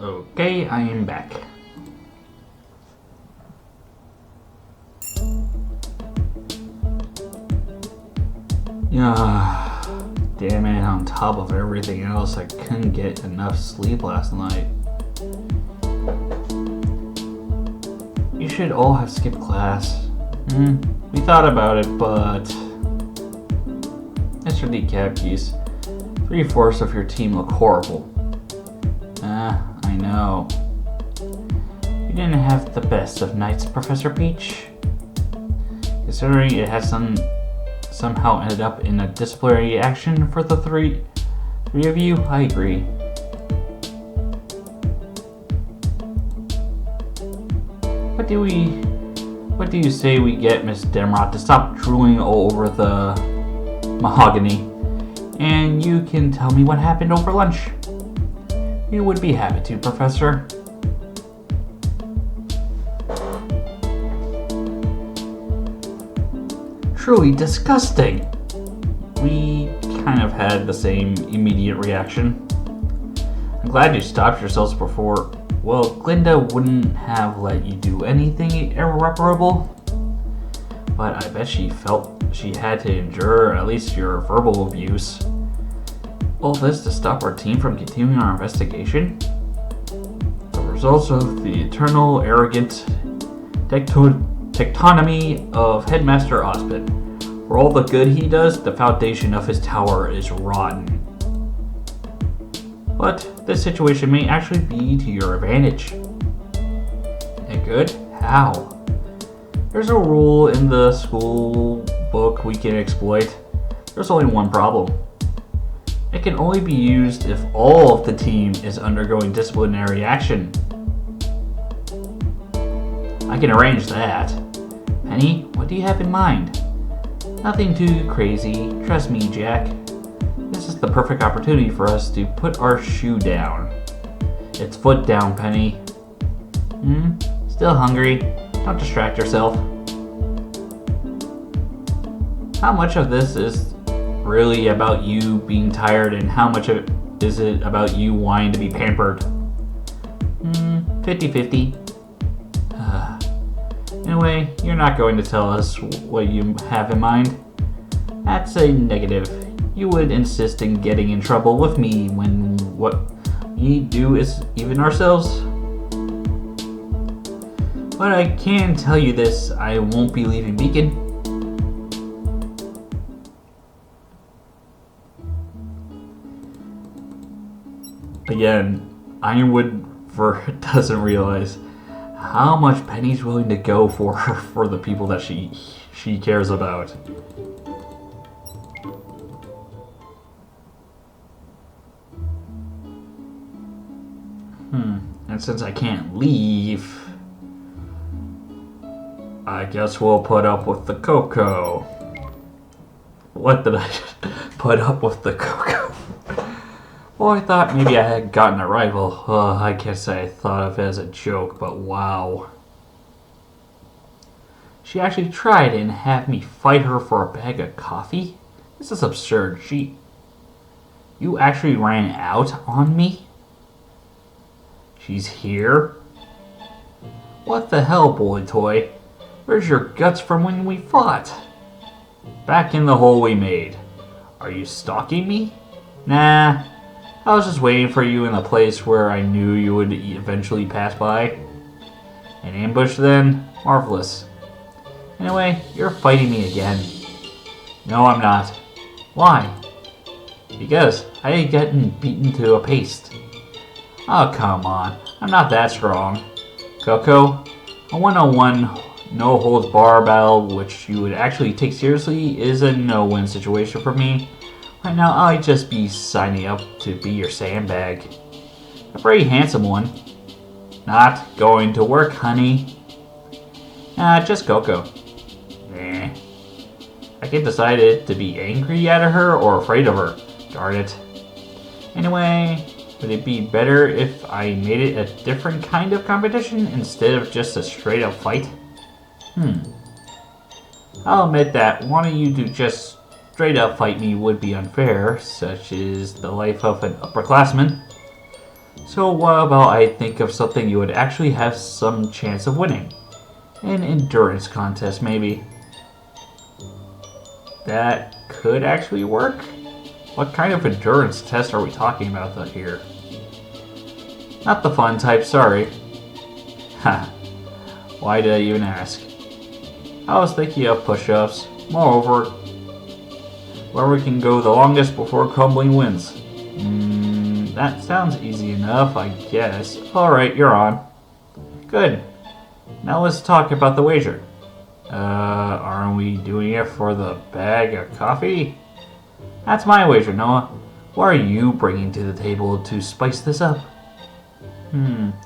Okay, I am back. Damn it, on top of everything else, I couldn't get enough sleep last night. You should all have skipped class. We thought about it, but... Mr. Decapkeys, 3/4 of your team look horrible. I know. You didn't have the best of nights, Professor Peach. Considering it has somehow ended up in a disciplinary action for the three of you, I agree. What do you say we get Miss Demrot to stop drooling all over the mahogany, and you can tell me what happened over lunch? You would be happy to, Professor. Truly disgusting. We kind of had the same immediate reaction. I'm glad you stopped yourselves before. Well, Glinda wouldn't have let you do anything irreparable, but I bet she felt she had to endure at least your verbal abuse. All this to stop our team from continuing our investigation? The results of the eternal arrogant tectonomy of Headmaster Ozpin. For all the good he does, the foundation of his tower is rotten. But this situation may actually be to your advantage. And good? How? There's a rule in the school book we can exploit. There's only one problem. It can only be used if all of the team is undergoing disciplinary action. I can arrange that. Penny, what do you have in mind? Nothing too crazy. Trust me, Jack. This is the perfect opportunity for us to put our shoe down. It's foot down, Penny. Still hungry? Don't distract yourself. How much of this is really about you being tired, and how much of it is it about you wanting to be pampered? 50-50. Anyway, you're not going to tell us what you have in mind. That's a negative. You would insist in getting in trouble with me when what we do is even ourselves. But I can tell you this, I won't be leaving Beacon. Again, Ironwood doesn't realize how much Penny's willing to go for the people that she cares about. And since I can't leave, I guess we'll put up with the cocoa. What did I put up with the cocoa? Well, I thought maybe I had gotten a rival. I guess I thought of it as a joke, but wow. She actually tried and had me fight her for a bag of coffee? This is absurd. You actually ran out on me? She's here? What the hell, boy toy? Where's your guts from when we fought? Back in the hole we made. Are you stalking me? Nah. I was just waiting for you in a place where I knew you would eventually pass by. An ambush then? Marvelous. Anyway, you're fighting me again. No, I'm not. Why? Because I ain't getting beaten to a paste. Oh, come on. I'm not that strong. Coco, a one-on-one no-holds-bar battle which you would actually take seriously is a no-win situation for me. Right now, I'd just be signing up to be your sandbag. A very handsome one. Not going to work, honey. Just Coco. Nah. I can't decide it to be angry at her or afraid of her. Darn it. Anyway, would it be better if I made it a different kind of competition instead of just a straight-up fight? I'll admit that wanting you to just straight up fight me would be unfair, such is the life of an upperclassman. So what about I think of something you would actually have some chance of winning? An endurance contest, maybe. That could actually work? What kind of endurance test are we talking about here? Not the fun type, sorry. Ha. Why did I even ask? I was thinking of push-ups. Moreover, whoever can go the longest before crumbling wins. That sounds easy enough, I guess. Alright, you're on. Good. Now let's talk about the wager. Aren't we doing it for the bag of coffee? That's my wager, Noah. What are you bringing to the table to spice this up?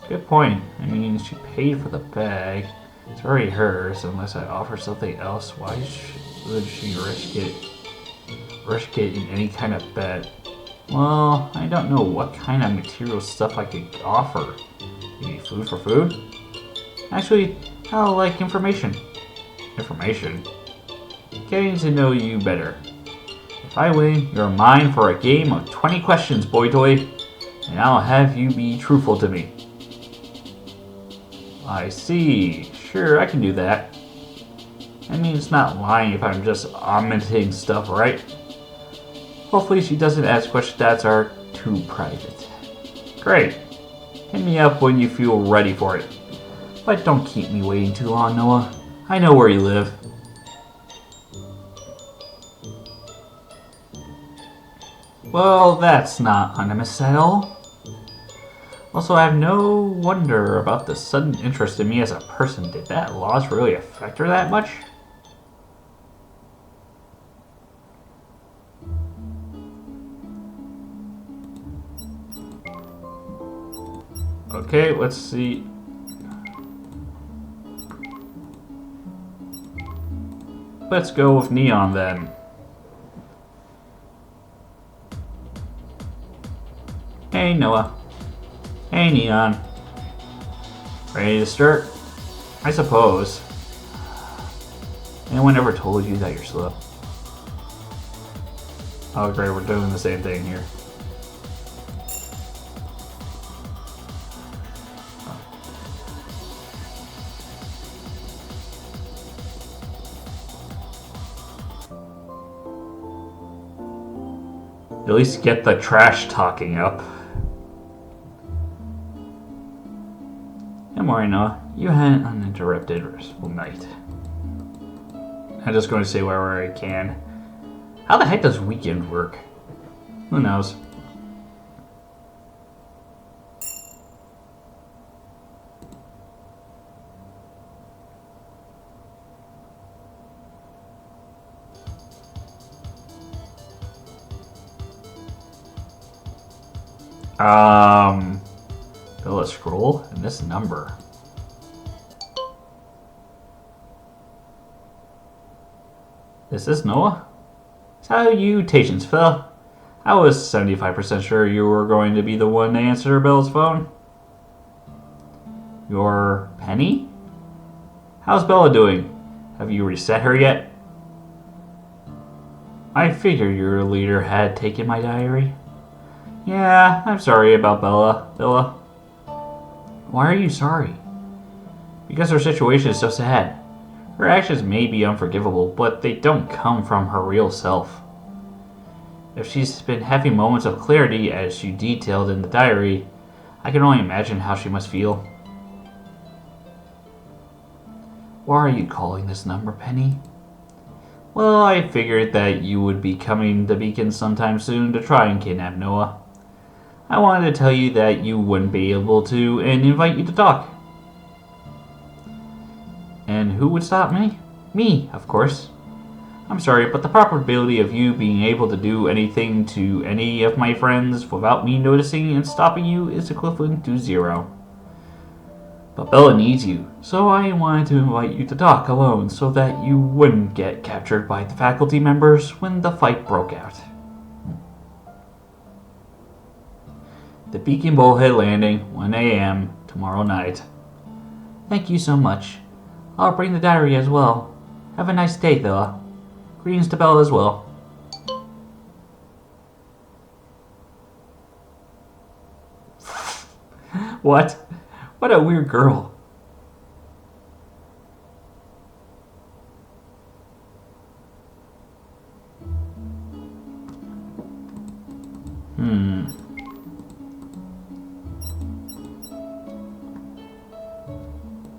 Good point. I mean, she paid for the bag. It's already hers, unless I offer something else. Why would she risk it in any kind of bet? Well, I don't know what kind of material stuff I could offer. Maybe food for food? Actually, I like information. Information? Getting to know you better. If I win, you're mine for a game of 20 questions, boy toy. And I'll have you be truthful to me. I see. Sure, I can do that. I mean, it's not lying if I'm just omitting stuff, right? Hopefully she doesn't ask questions that are too private. Great. Hit me up when you feel ready for it. But don't keep me waiting too long, Noah. I know where you live. Well, that's not ominous at all. Also, I have no wonder about the sudden interest in me as a person. Did that loss really affect her that much? Okay, let's see. Let's go with Neon then. Hey, Noah. Hey, Neon. Ready to start? I suppose. Anyone ever told you that you're slow? Oh, great, we're doing the same thing here. At least get the trash talking up. Good morning, Noah. You had an uninterrupted, restful night. I'm just going to say wherever I can. How the heck does weekend work? Who knows? Fill a scroll and this number. Is this Noah? Salutations, Phil. I was 75% sure you were going to be the one to answer Bill's phone. Your Penny? How's Bella doing? Have you reset her yet? I figured your leader had taken my diary. Yeah, I'm sorry about Bella. Why are you sorry? Because her situation is so sad. Her actions may be unforgivable, but they don't come from her real self. If she's been having moments of clarity as she detailed in the diary, I can only imagine how she must feel. Why are you calling this number, Penny? Well, I figured that you would be coming to Beacon sometime soon to try and kidnap Noah. I wanted to tell you that you wouldn't be able to and invite you to talk. And who would stop me? Me, of course. I'm sorry, but the probability of you being able to do anything to any of my friends without me noticing and stopping you is equivalent to 0. But Bella needs you, so I wanted to invite you to talk alone so that you wouldn't get captured by the faculty members when the fight broke out. The Beacon Bullhead Landing, 1 a.m. tomorrow night. Thank you so much. I'll bring the diary as well. Have a nice day, Bella. Greetings to Bella as well. What? What a weird girl.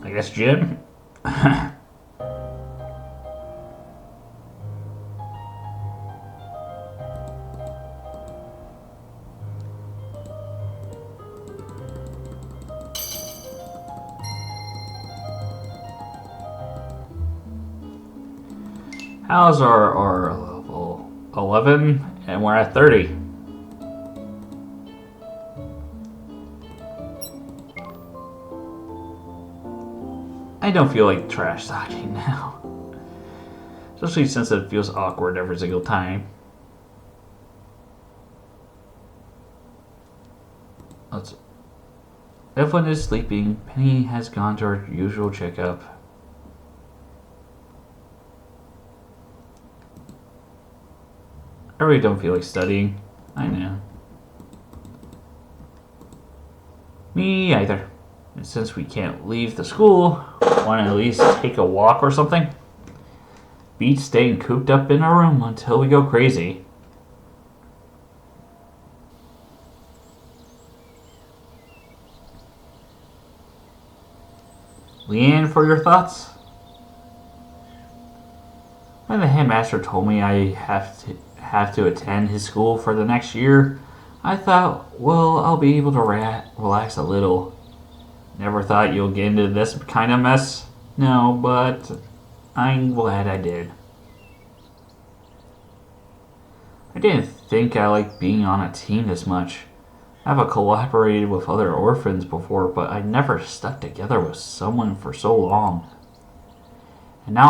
I guess Jim? How's our level 11? And we're at 30. I don't feel like trash talking now. Especially since it feels awkward every single time. Evelyn is sleeping. Penny has gone to her usual checkup. I really don't feel like studying. I know. Me either. And since we can't leave the school, want to at least take a walk or something? Beat staying cooped up in our room until we go crazy. Leanne, for your thoughts? When the headmaster told me I have to attend his school for the next year, I thought, well, I'll be able to relax a little. Never thought you'll get into this kind of mess. No, but I'm glad I did. I didn't think I liked being on a team this much. I've collaborated with other orphans before, but I never stuck together with someone for so long. And now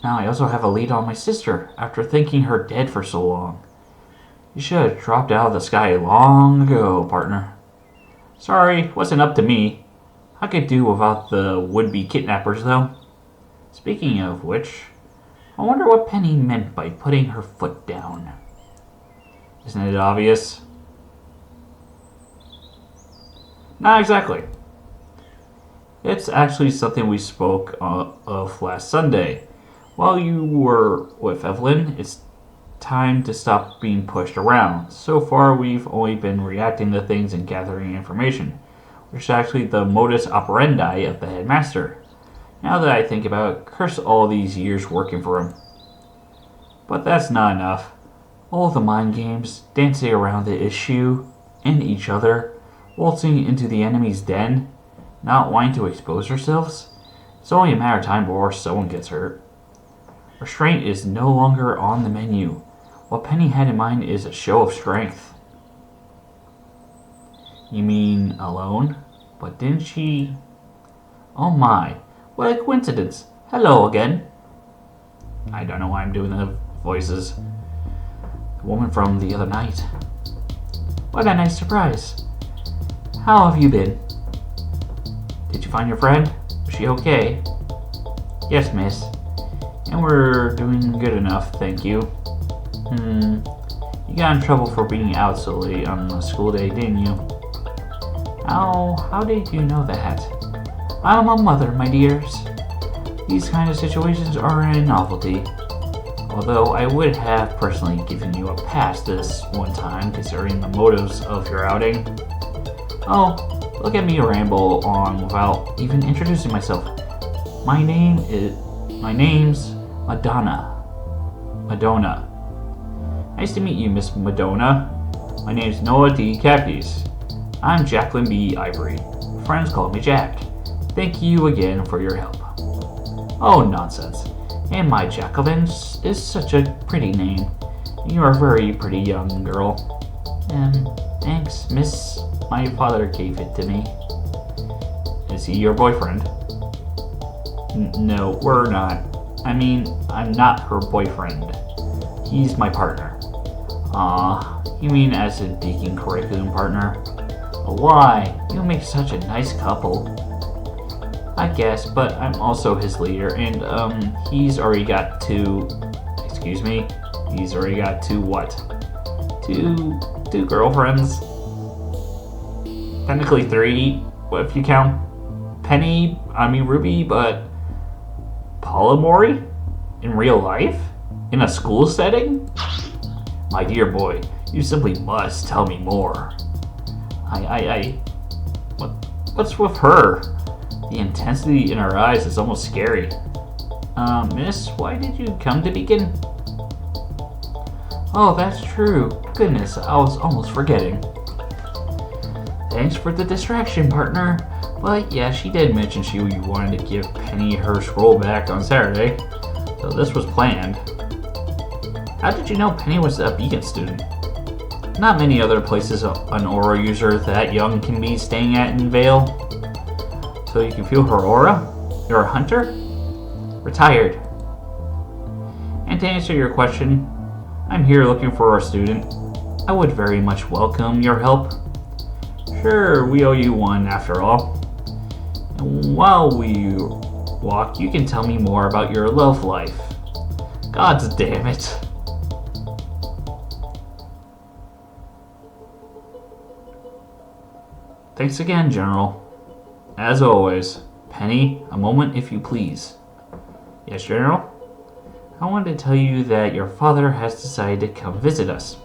I also have a lead on my sister after thinking her dead for so long. You should have dropped out of the sky long ago, partner. Sorry, wasn't up to me. I could do without the would-be kidnappers, though. Speaking of which, I wonder what Penny meant by putting her foot down. Isn't it obvious? Not exactly. It's actually something we spoke of last Sunday. While you were with Evelyn, it's time to stop being pushed around. So far, we've only been reacting to things and gathering information, which is actually the modus operandi of the headmaster. Now that I think about it, curse all these years working for him. But that's not enough. All the mind games, dancing around the issue, and each other, waltzing into the enemy's den, not wanting to expose ourselves, it's only a matter of time before someone gets hurt. Restraint is no longer on the menu. What Penny had in mind is a show of strength. You mean alone? But didn't she... Oh my, what a coincidence. Hello again. I don't know why I'm doing the voices. The woman from the other night. What a nice surprise. How have you been? Did you find your friend? Was she okay? Yes, miss. And we're doing good enough, thank you. You got in trouble for being out so late on a school day, didn't you? How did you know that? I'm a mother, my dears. These kind of situations are a novelty. Although I would have personally given you a pass this one time, considering the motives of your outing. Oh, look at me ramble on without even introducing myself. My name's Madonna. Nice to meet you, Miss Madonna. My name's Noah D. Cappies. I'm Jacqueline B. Ivory. Friends call me Jack. Thank you again for your help. Oh, nonsense. And my Jacqueline is such a pretty name. You are a very pretty young girl. Thanks, miss. My father gave it to me. Is he your boyfriend? No, we're not. I mean, I'm not her boyfriend. He's my partner. You mean as a Deacon curriculum partner? Why? You make such a nice couple. I guess, but I'm also his leader, and, he's already got two... Excuse me? He's already got two what? Two girlfriends? technically 3 if you count Ruby, but polymorphy in real life? In a school setting? My dear boy, you simply must tell me more. What's with her? The intensity in her eyes is almost scary. Miss, why did you come to begin? Oh, that's true. Goodness, I was almost forgetting. Thanks for the distraction, partner. But yeah, she did mention she wanted to give Penny her scroll back on Saturday, so this was planned. How did you know Penny was a Beacon student? Not many other places an aura user that young can be staying at in Vale. So you can feel her aura? You're a hunter? Retired. And to answer your question, I'm here looking for a student. I would very much welcome your help. Sure, we owe you one after all. And while we walk, you can tell me more about your love life. God's damn it. Thanks again, General. As always, Penny, a moment if you please. Yes, General? I wanted to tell you that your father has decided to come visit us.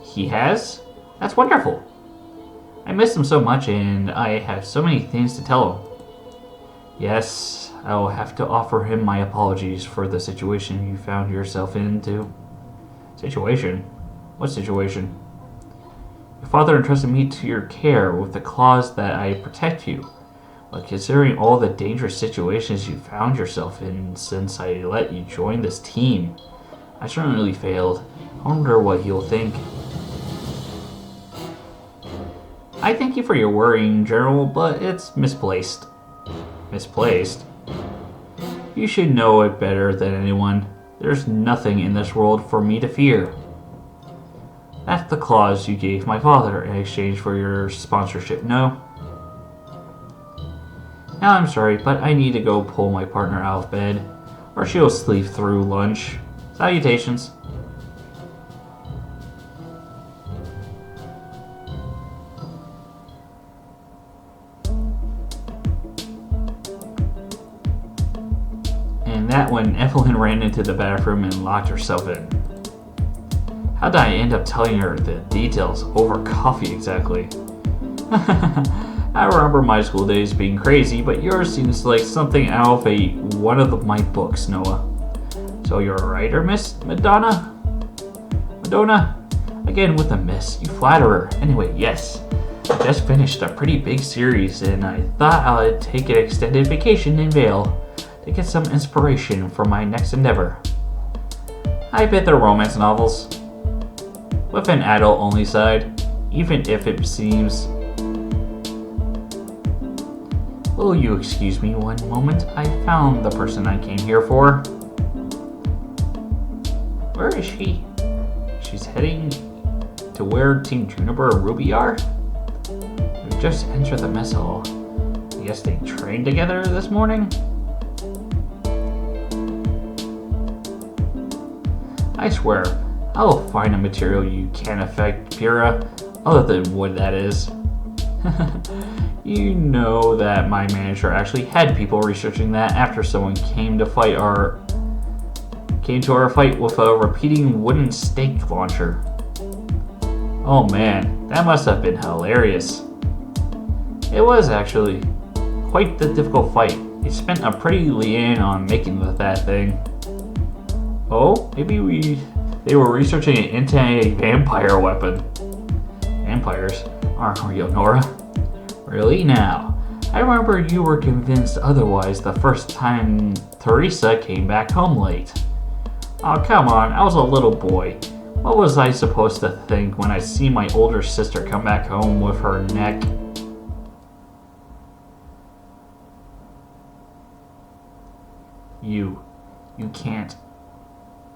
He has? That's wonderful. I miss him so much and I have so many things to tell him. Yes, I will have to offer him my apologies for the situation you found yourself into. Situation? What situation? Your father entrusted me to your care with the clause that I protect you. But considering all the dangerous situations you found yourself in since I let you join this team, I certainly failed. I wonder what he'll think. I thank you for your worrying, General, but it's misplaced. Misplaced? You should know it better than anyone. There's nothing in this world for me to fear. That's the clause you gave my father in exchange for your sponsorship, no? Now I'm sorry, but I need to go pull my partner out of bed, or she'll sleep through lunch. Salutations. And that when Evelyn ran into the bathroom and locked herself in. How did I end up telling her the details over coffee exactly? I remember my school days being crazy, but yours seems like something out of one of my books, Noah. So you're a writer, Miss Madonna? Madonna? Again with a miss, you flatterer. Anyway, yes. I just finished a pretty big series and I thought I'd take an extended vacation in Vale to get some inspiration for my next endeavor. I bet they're romance novels. With an adult-only side, even if it seems... Will you excuse me one moment? I found the person I came here for. Where is she? She's heading to where Team Juniper and Ruby are? We just entered the mess hall. I guess they trained together this morning? I swear, I will find a material you can't affect, Pyrrha, other than wood, that is. You know that my manager actually had people researching that after someone came to our fight with a repeating wooden stake launcher. Oh man, that must have been hilarious. It was actually quite the difficult fight. They spent a pretty lien on making that thing. Oh, maybe they were researching an anti-vampire weapon. Vampires aren't real, Nora. Really now? I remember you were convinced otherwise the first time Teresa came back home late. Oh, come on, I was a little boy. What was I supposed to think when I see my older sister come back home with her neck? You can't.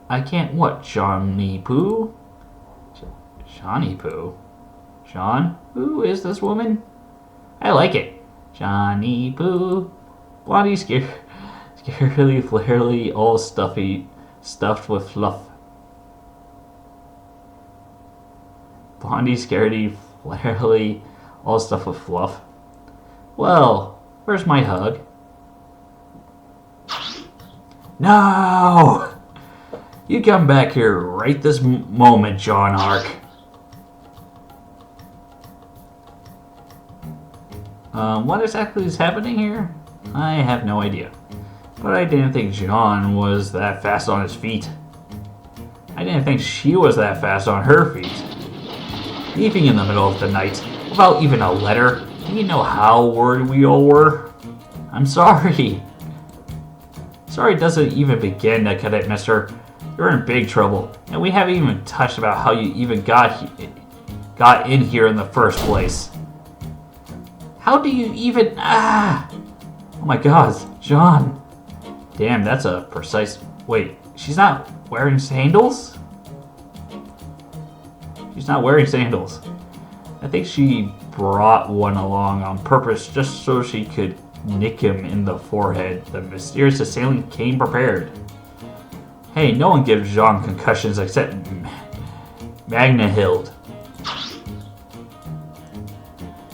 I can't what, Johnny Pooh? Johnny Pooh? John? Who is this woman? I like it. Johnny Pooh. Blondie scarily, flarely, all stuffed with fluff. Blondie scaredy, flarely, all stuffed with fluff. Well, where's my hug? No! You come back here right this moment, John Ark. What exactly is happening here? I have no idea. But I didn't think John was that fast on his feet. I didn't think she was that fast on her feet. Leaving in the middle of the night, without even a letter. Do you know how worried we all were? I'm sorry. Sorry doesn't even begin to cut it, mister. You're in big trouble. And we haven't even touched about how you even got in here in the first place. How do you even... Oh my god, John. Damn, that's a precise... Wait, she's not wearing sandals? She's not wearing sandals. I think she brought one along on purpose just so she could nick him in the forehead. The mysterious assailant came prepared. Hey, no one gives Jean concussions except Magnahild.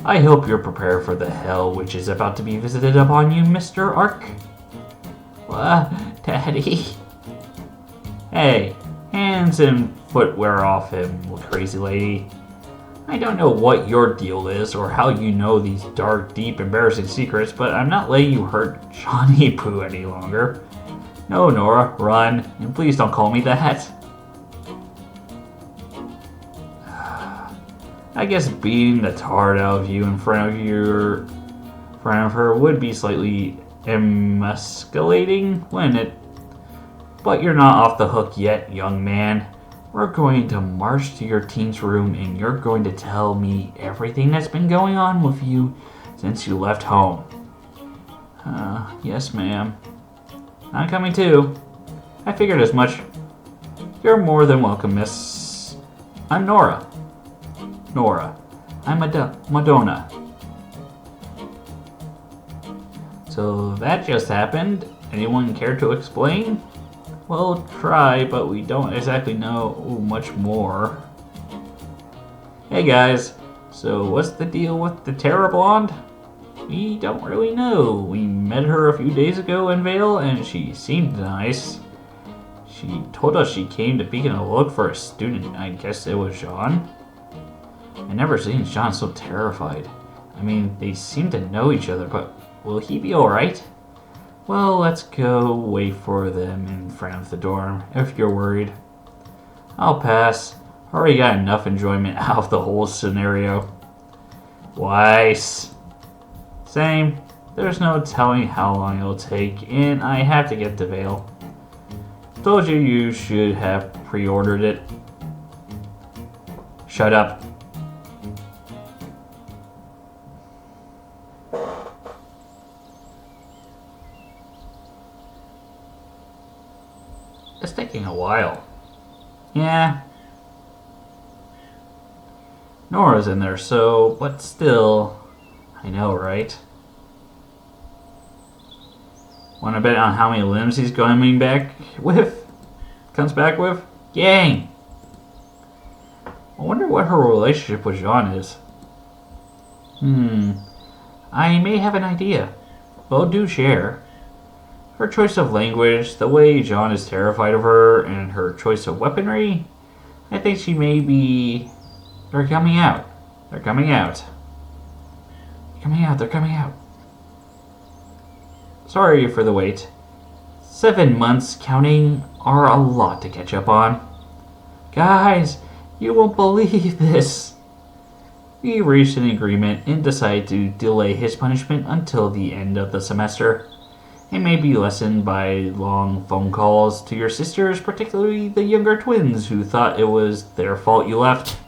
I hope you're prepared for the hell which is about to be visited upon you, Mr. Ark. Daddy. Hey, hands and footwear off him, crazy lady. I don't know what your deal is or how you know these dark, deep, embarrassing secrets, but I'm not letting you hurt Johnny Poo any longer. No, Nora, run, and please don't call me that. I guess beating the tar out of you in front of her would be slightly emasculating, wouldn't it? But you're not off the hook yet, young man. We're going to march to your team's room and you're going to tell me everything that's been going on with you since you left home. Yes, ma'am. I'm coming too. I figured as much. You're more than welcome, miss. I'm Nora. Nora. I'm Madonna. So that just happened. Anyone care to explain? We'll try, but we don't exactly know much more. Hey guys, so what's the deal with the Terra Blonde? We don't really know. We met her a few days ago in Vale, and she seemed nice. She told us she came to Beacon to look for a student. I guess it was Jean. I never seen Jean so terrified. I mean, they seem to know each other, but will he be alright? Well, let's go wait for them in front of the dorm, if you're worried. I'll pass. Already got enough enjoyment out of the whole scenario. Weiss. Same. There's no telling how long it'll take, and I have to get to Vale. Told you you should have pre-ordered it. Shut up. It's taking a while. Yeah. Nora's in there, so, but still. I know, right? Wanna bet on how many limbs he's coming back with? Comes back with? Yang! I wonder what her relationship with Jean is. I may have an idea. Well, do share. Her choice of language, the way Jean is terrified of her, and her choice of weaponry, I think she may be... They're coming out. They're coming out. They're coming out. Sorry for the wait. 7 months counting are a lot to catch up on. Guys, you won't believe this. We reached an agreement and decided to delay his punishment until the end of the semester. It may be lessened by long phone calls to your sisters, particularly the younger twins who thought it was their fault you left.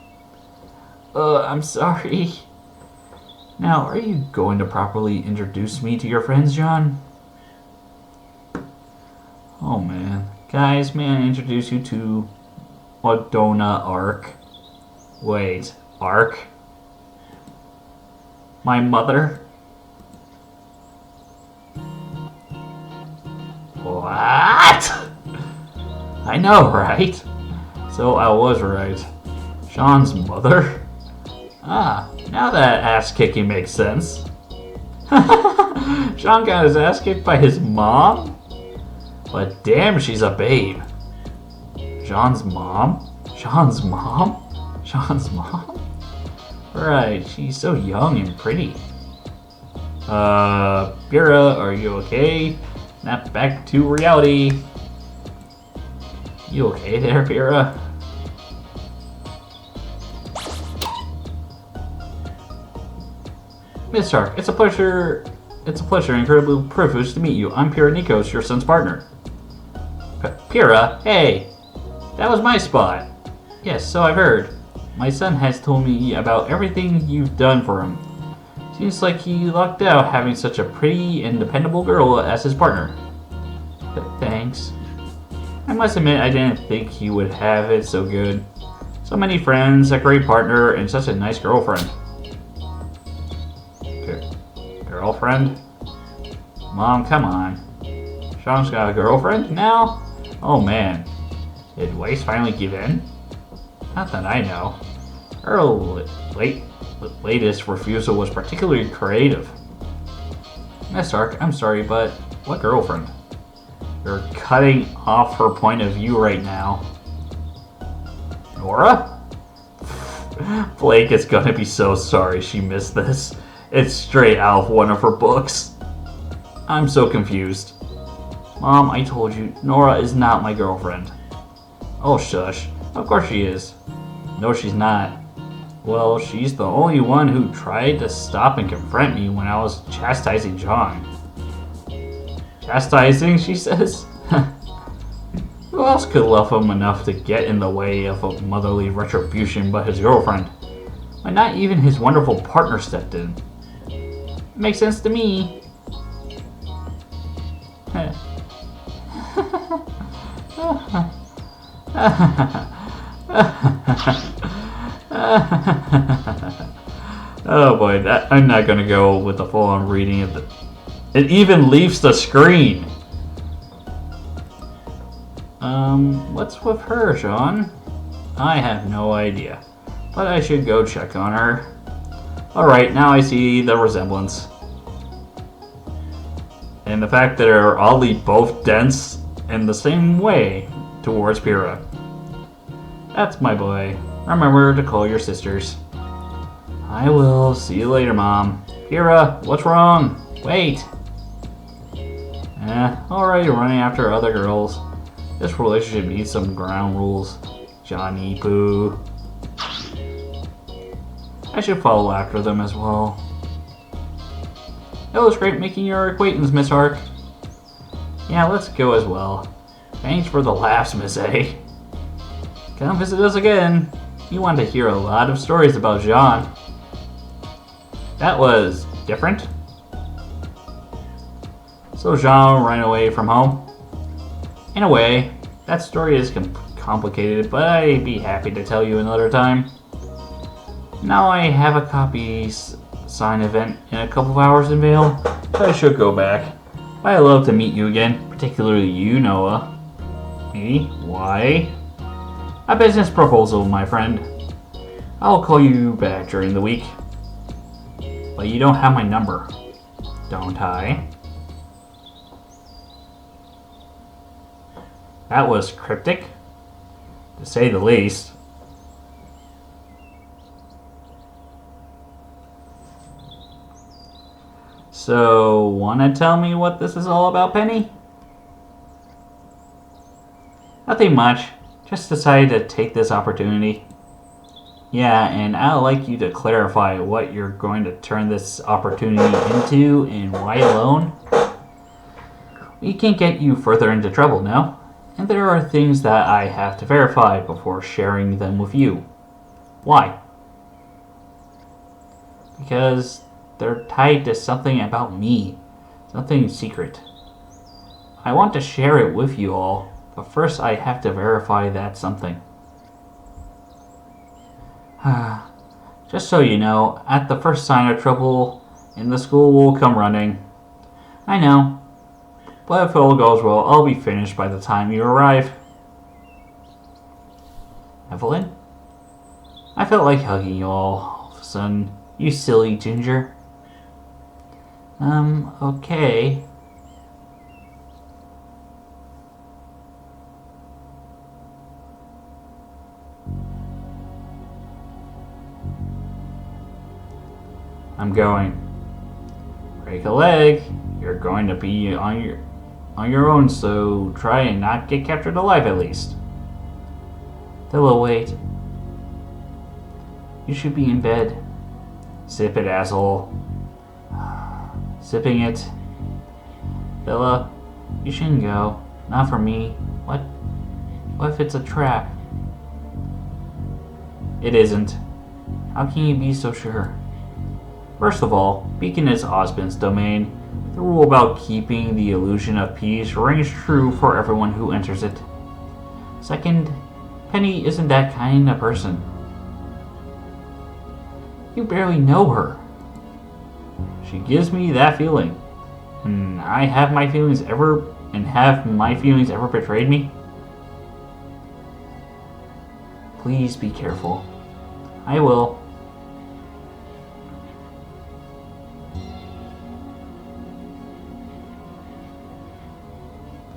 I'm sorry. Now, are you going to properly introduce me to your friends, John? Oh man. Guys, may I introduce you to Madonna Ark? Wait, Ark? My mother? What? I know, right? So I was right. Sean's mother? Ah, Now that ass kicking makes sense. Sean got his ass kicked by his mom? But damn, she's a babe. Sean's mom? Sean's mom? Sean's mom? Right, she's so young and pretty. Pyrrha, are you okay? Snap back to reality. You okay there, Pyrrha? Miss Stark, it's a pleasure, incredibly privileged to meet you. I'm Pyrrha Nikos, your son's partner. Pyrrha, hey! That was my spot. Yes, so I've heard. My son has told me about everything you've done for him. Seems like he lucked out having such a pretty and dependable girl as his partner. Thanks. I must admit I didn't think he would have it so good. So many friends, a great partner, and such a nice girlfriend. Girlfriend? Mom, come on. Sean's got a girlfriend now? Oh man. Did Weiss finally give in? Not that I know. Her latest refusal was particularly creative. Miss Stark, I'm sorry, but what girlfriend? You're cutting off her point of view right now. Nora? Blake is gonna be so sorry she missed this. It's straight out of one of her books. I'm so confused. Mom, I told you, Nora is not my girlfriend. Oh, shush. Of course she is. No, she's not. Well, she's the only one who tried to stop and confront me when I was chastising John. Chastising, she says? Who else could love him enough to get in the way of a motherly retribution but his girlfriend? But not even his wonderful partner stepped in. Makes sense to me. Oh boy, I'm not gonna go with the full-on reading of it even leaves the screen. What's with her, Sean? I have no idea, but I should go check on her. Alright, now I see the resemblance. And the fact that they're oddly both dense in the same way towards Pyrrha. That's my boy. Remember to call your sisters. I will. See you later, Mom. Pyrrha, what's wrong? Wait. Already running after other girls. This relationship needs some ground rules. Johnny Boo. I should follow after them as well. It was great making your acquaintance, Miss Stark. Yeah, let's go as well. Thanks for the laughs, Miss A. Come visit us again. You want to hear a lot of stories about Jean. That was different. So Jean ran away from home? In a way, that story is complicated, but I'd be happy to tell you another time. Now I have a copy sign event in a couple of hours in Vale, so I should go back. But I'd love to meet you again, particularly you, Noah. Me? Why? A business proposal, my friend. I'll call you back during the week. But you don't have my number, don't I? That was cryptic, to say the least. So, wanna tell me what this is all about, Penny? Nothing much. Just decided to take this opportunity. Yeah, and I'd like you to clarify what you're going to turn this opportunity into and why alone. We can't get you further into trouble, no? And there are things that I have to verify before sharing them with you. Why? Because they're tied to something about me. Something secret. I want to share it with you all, but first I have to verify that something. Just so you know, at the first sign of trouble in the school, we'll come running. I know. But if all goes well, I'll be finished by the time you arrive. Evelyn? I felt like hugging you all of a sudden. You silly ginger. Okay. I'm going. Break a leg. You're going to be on your own, so try and not get captured alive at least. They'll wait. You should be in bed. Sip it, asshole. Sipping it. Villa, you shouldn't go. Not for me. What? What if it's a trap? It isn't. How can you be so sure? First of all, Beacon is Osmond's domain. The rule about keeping the illusion of peace rings true for everyone who enters it. Second, Penny isn't that kind of person. You barely know her. She gives me that feeling. And have my feelings ever betrayed me? Please be careful. I will.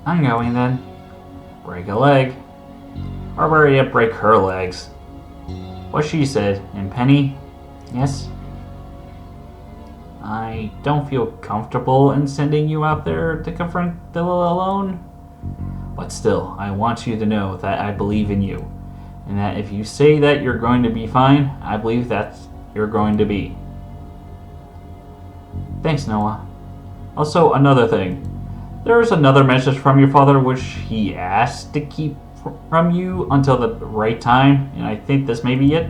I'm going then. Break a leg. Or better yet, break her legs. What she said. And Penny? Yes? I don't feel comfortable in sending you out there to confront Villa alone. But still, I want you to know that I believe in you. And that if you say that you're going to be fine, I believe that you're going to be. Thanks, Noah. Also, another thing. There's another message from your father which he asked to keep from you until the right time, and I think this may be it.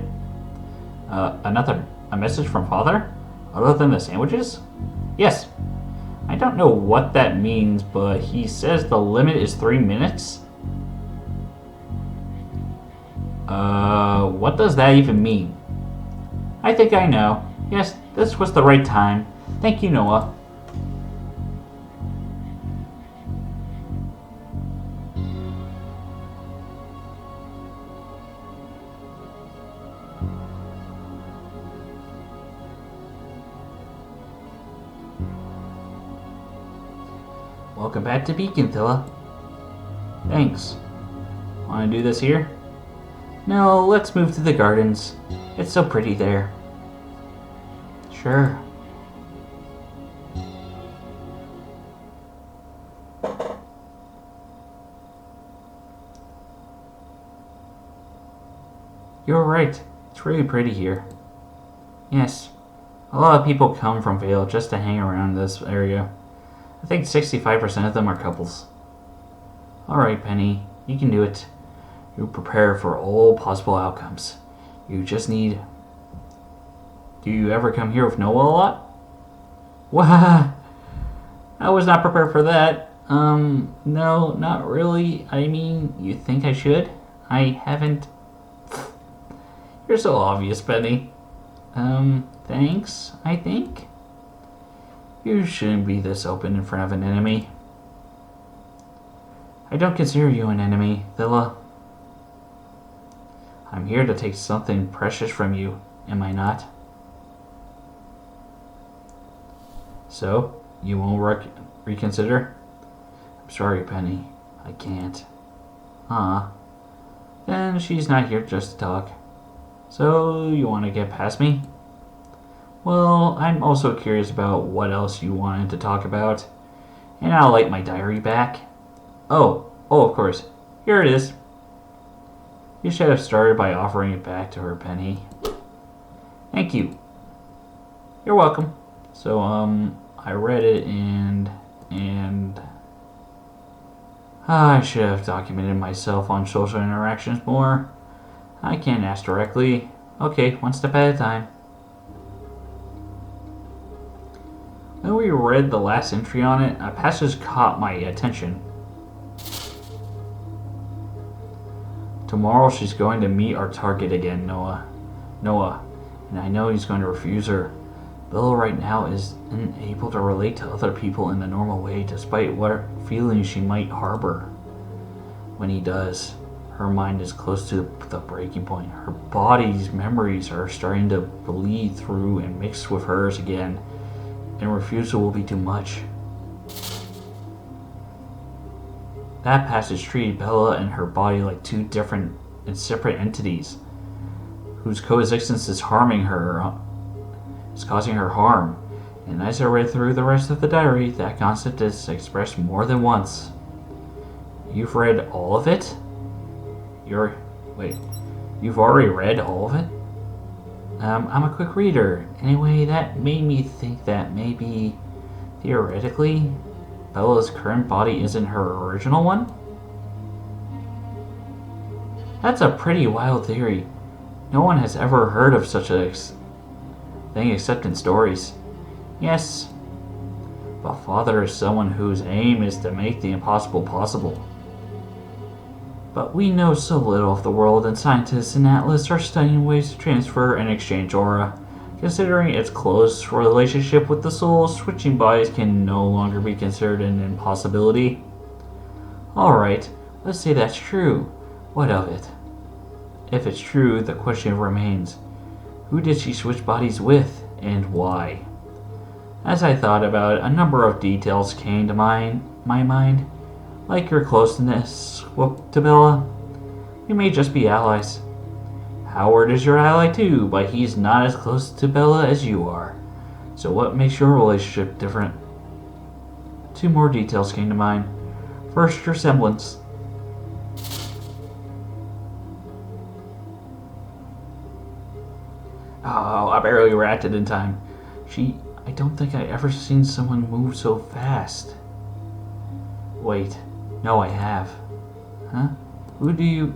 A message from father? Other than the sandwiches? Yes. I don't know what that means, but he says the limit is 3 minutes? What does that even mean? I think I know. Yes, this was the right time. Thank you, Noah. Welcome back to Beacon, Villa. Thanks. Want to do this here? No, let's move to the gardens. It's so pretty there. Sure. You're right. It's really pretty here. Yes. A lot of people come from Vale just to hang around this area. I think 65% of them are couples. Alright, Penny. You can do it. You prepare for all possible outcomes. You just need... Do you ever come here with Noah a lot? Wah! I was not prepared for that. No, not really. I mean, you think I should? I haven't... You're so obvious, Penny. Thanks, I think? You shouldn't be this open in front of an enemy. I don't consider you an enemy, Villa. I'm here to take something precious from you, am I not? So, you won't reconsider? I'm sorry, Penny. I can't. Then she's not here just to talk. So, you want to get past me? Well, I'm also curious about what else you wanted to talk about. And I'll like my diary back. Oh, of course. Here it is. You should have started by offering it back to her, Penny. Thank you. You're welcome. So, I read it and I should have documented myself on social interactions more. I can't ask directly. Okay, one step at a time. When we read the last entry on it, a passage caught my attention. Tomorrow she's going to meet our target again, Noah. And I know he's going to refuse her. Bill right now is unable to relate to other people in the normal way, despite what feelings she might harbor. When he does, Her mind is close to the breaking point. Her body's memories are starting to bleed through and mix with hers again, and refusal will be too much. That passage treated Bella and her body like two different and separate entities, whose coexistence is harming her, is causing her harm. And as I read through the rest of the diary, that concept is expressed more than once. You've read all of it? You've already read all of it? I'm a quick reader. Anyway, that made me think that maybe, theoretically, Bella's current body isn't her original one? That's a pretty wild theory. No one has ever heard of such a thing except in stories. Yes, but Father is someone whose aim is to make the impossible possible. But we know so little of the world, and scientists in Atlas are studying ways to transfer and exchange aura. Considering its close relationship with the soul, switching bodies can no longer be considered an impossibility. Alright, let's say that's true. What of it? If it's true, the question remains, who did she switch bodies with, and why? As I thought about it, a number of details came to my mind, like your closeness to Bella. You may just be allies. Howard is your ally too, but he's not as close to Bella as you are. So what makes your relationship different? Two more details came to mind. First, your semblance. Oh, I barely reacted in time. I don't think I ever seen someone move so fast. Wait, no, I have. Huh? Who do you...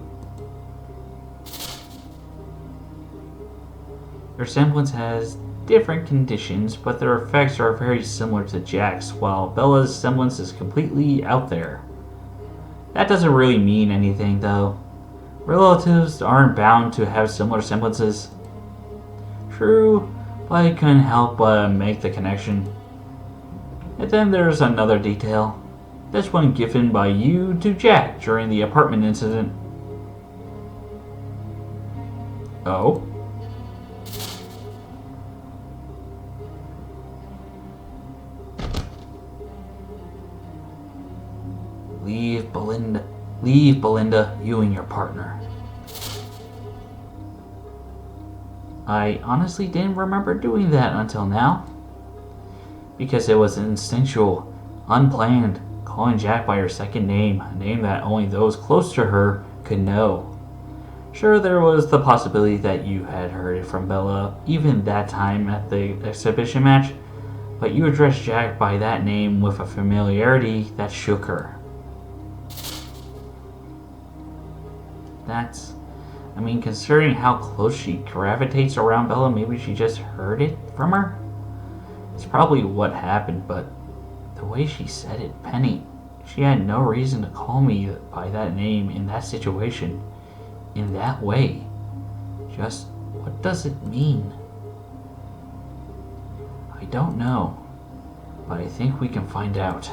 Their semblance has different conditions, but their effects are very similar to Jack's, while Bella's semblance is completely out there. That doesn't really mean anything, though. Relatives aren't bound to have similar semblances. True, but I couldn't help but make the connection. And then there's another detail. This one given by you to Jack during the apartment incident. Oh? Leave Belinda, you and your partner. I honestly didn't remember doing that until now. Because it was instinctual, unplanned, calling Jack by her second name, a name that only those close to her could know. Sure, there was the possibility that you had heard it from Bella, even that time at the exhibition match, but you addressed Jack by that name with a familiarity that shook her. Considering how close she gravitates around Bella, maybe she just heard it from her? It's probably what happened, but the way she said it, Penny, she had no reason to call me by that name in that situation, in that way. Just, what does it mean? I don't know, but I think we can find out.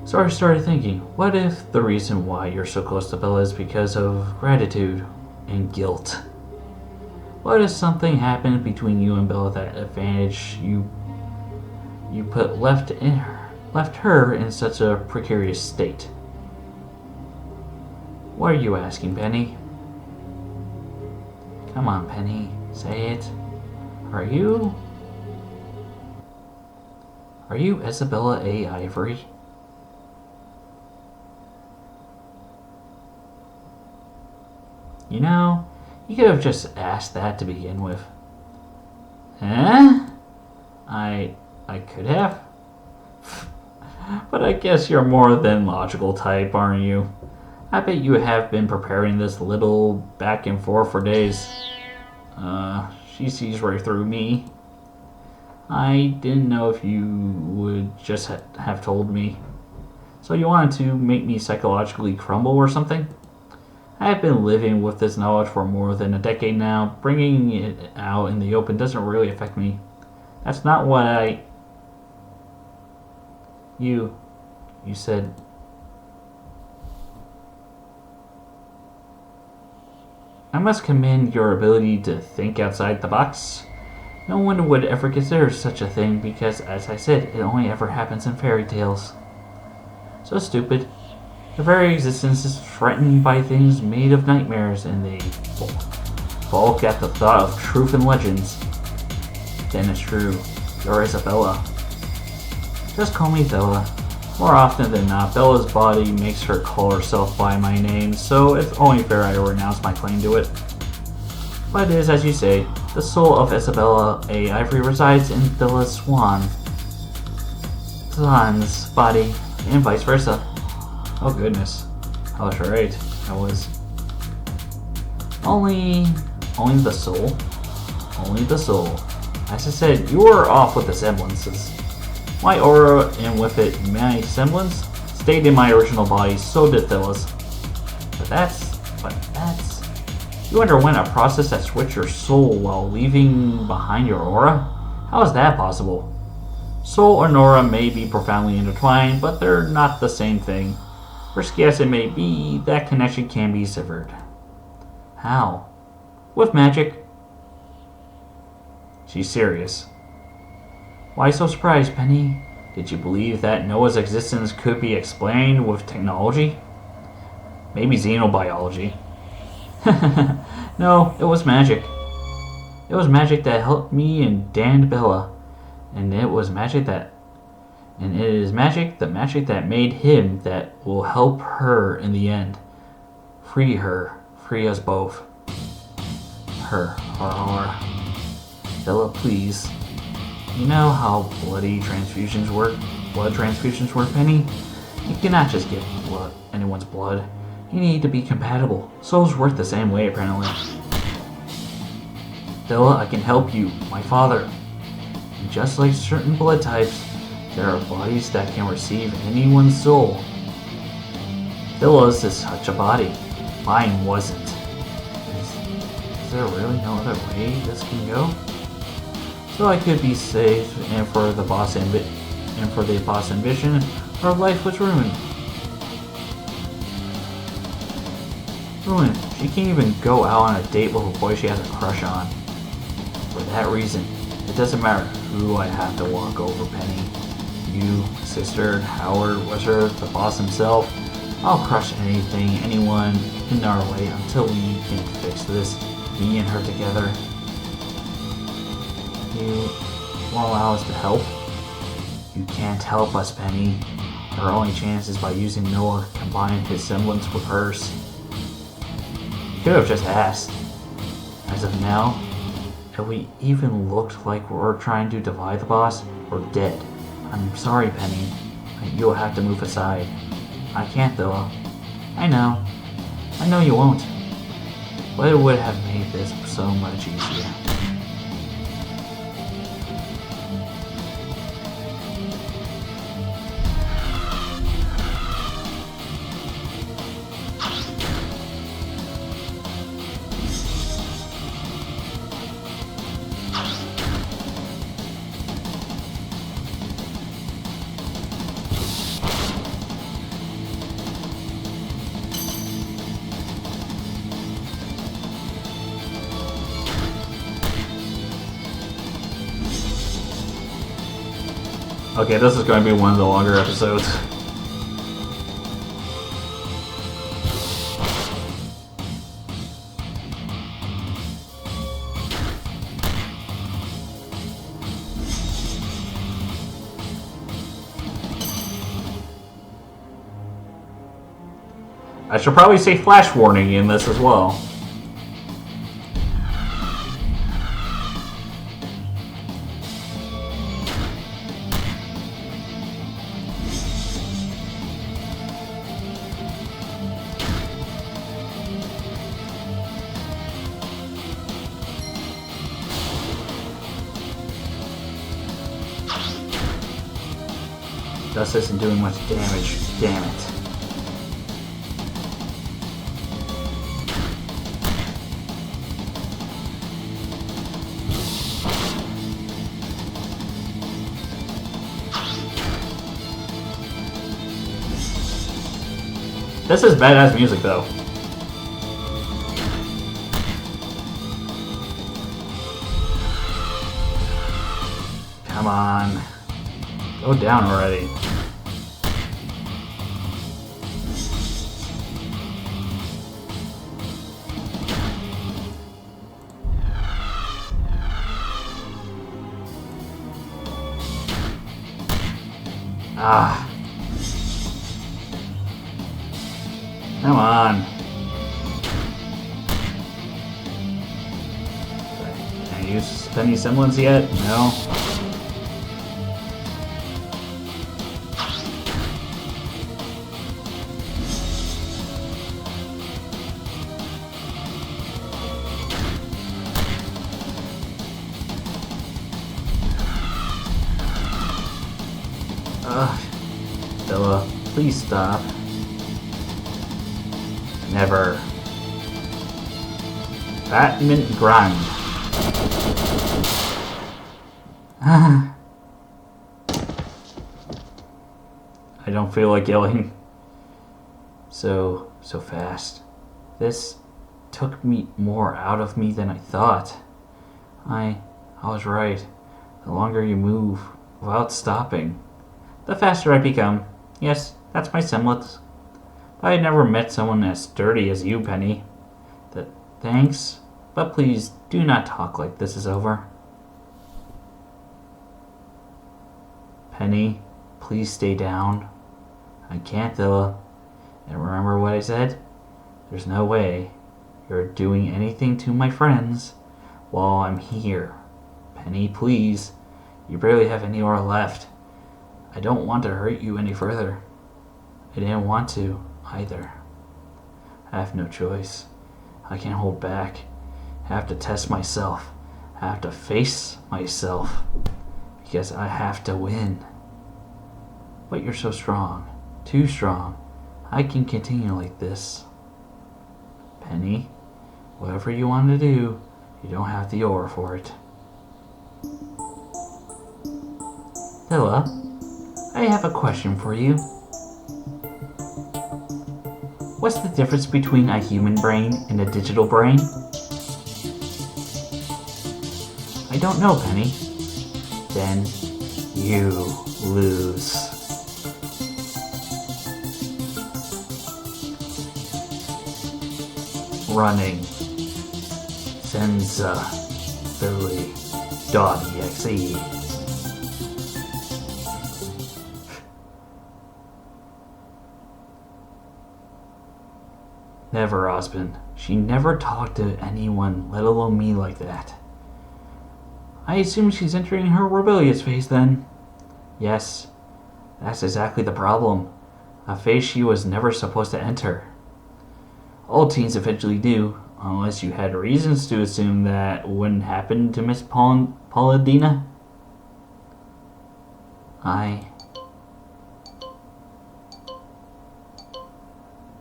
So I started thinking, what if the reason why you're so close to Bella is because of gratitude and guilt? What if something happened between you and Bella that advantage you put left her in such a precarious state? What are you asking, Penny? Come on, Penny, say it. Are you Isabella A. Ivory? You know, you could have just asked that to begin with. Huh? I could have. But I guess you're more than logical type, aren't you? I bet you have been preparing this little back and forth for days. She sees right through me. I didn't know if you would just have told me. So you wanted to make me psychologically crumble or something? I have been living with this knowledge for more than a decade now. Bringing it out in the open doesn't really affect me. That's not what You You said... I must commend your ability to think outside the box. No one would ever consider such a thing because, as I said, it only ever happens in fairy tales. So stupid. Their very existence is threatened by things made of nightmares, and they balk at the thought of truth and legends. Then it's true. You're Isabella. Just call me Bella. More often than not, Bella's body makes her call herself by my name, so it's only fair I renounce my claim to it. But it is, as you say, the soul of Isabella A. Ivory resides in Bella's swan's body, and vice versa. Oh goodness. I was right. I was... Only the soul? Only the soul. As I said, you were off with the semblances. My aura, and with it my semblance, stayed in my original body, so did Phyllis. But that's... You underwent a process that switched your soul while leaving behind your aura? How is that possible? Soul and aura may be profoundly intertwined, but they're not the same thing. Risky as it may be, that connection can be severed. How? With magic. She's serious. Why so surprised, Penny? Did you believe that Noah's existence could be explained with technology? Maybe xenobiology. No, it was magic. It was magic that helped me and damned Bella. And it is magic, the magic that made him, that will help her in the end. Free her. Free us both. Her. Bella, please. You know how blood transfusions work, Penny? You cannot just give anyone's blood. You need to be compatible. Souls work the same way, apparently. Bella, I can help you. My father. And just like certain blood types, there are bodies that can receive anyone's soul. Bella's is such a body. Mine wasn't. Is there really no other way this can go? So I could be safe, and for the boss ambition, her life was ruined. Ruined. She can't even go out on a date with a boy she has a crush on. For that reason, it doesn't matter who I have to walk over, Penny. You, sister, Howard, Wizard, the boss himself. I'll crush anything, anyone in our way until we can fix this, me and her together. You won't allow us to help? You can't help us, Penny. Our only chance is by using Noah to combine his semblance with hers. You could have just asked. As of now, if we even looked like we're trying to divide the boss, we're dead. I'm sorry, Penny. You'll have to move aside. I can't, though. I know. I know you won't. But it would have made this so much easier. Okay, this is going to be one of the longer episodes. I should probably say flash warning in this as well. Dust isn't doing much damage, damn it. This is badass music, though. Come on. Go down already. Ah. Come on. Can I use any semblance yet? No. Bella, please stop. Never. Batman grind. I don't feel like yelling so fast. This took me more out of me than I thought. I was right. The longer you move without stopping, the faster I become. Yes, that's my semblance. But I had never met someone as sturdy as you, Penny. Thanks, but please do not talk like this is over. Penny, please stay down. I can't, Dilla. And remember what I said? There's no way you're doing anything to my friends while I'm here. Penny, please. You barely have any aura left. I don't want to hurt you any further. I didn't want to, either. I have no choice. I can't hold back. I have to test myself. I have to face myself. Because I have to win. But you're so strong. Too strong. I can continue like this. Penny, whatever you want to do, you don't have the aura for it. Dilla, I have a question for you. What's the difference between a human brain and a digital brain? I don't know, Penny. Then you lose. Running. Senza Philly.exe. Never, Osmond. She never talked to anyone, let alone me, like that. I assume she's entering her rebellious phase then. Yes, that's exactly the problem. A phase she was never supposed to enter. All teens eventually do, unless you had reasons to assume that wouldn't happen to Miss Pauladina.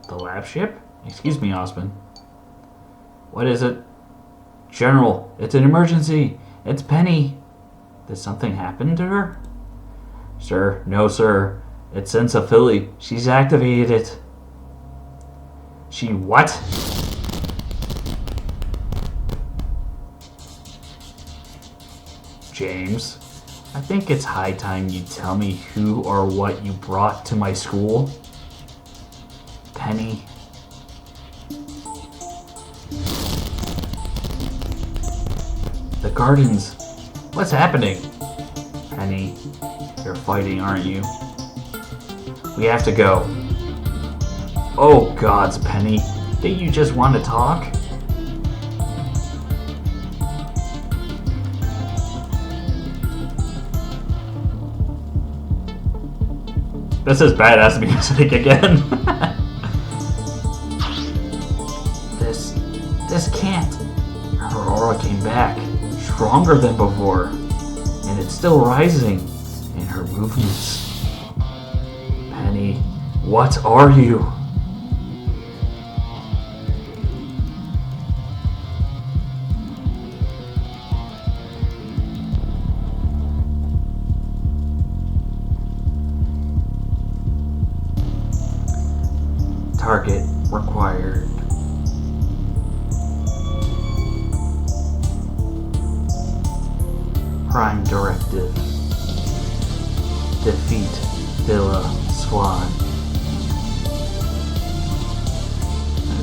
The lab ship? Excuse me, Osmond. What is it? General, it's an emergency. It's Penny. Did something happen to her? Sir, no, sir. It's Senza Philly. She's activated it. She what? James, I think it's high time you tell me who or what you brought to my school. Penny. The gardens. What's happening? Penny, you're fighting, aren't you? We have to go. Oh, gods, Penny. Didn't you just want to talk? This is badass music again. This can't. Her aura came back, stronger than before, and it's still rising in her movements. Penny, what are you? Target required. Prime directive. Defeat Villa Swan.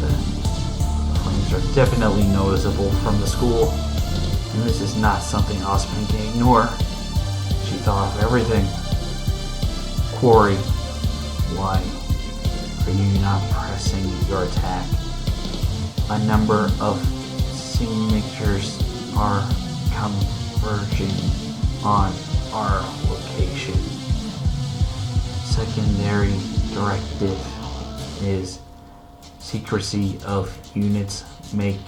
The flames are definitely noticeable from the school, and this is not something Osman can ignore. She thought of everything. Quarry, why are you not pressing your attack? A number of signatures are converging on our location. Secondary directive is secrecy of units make.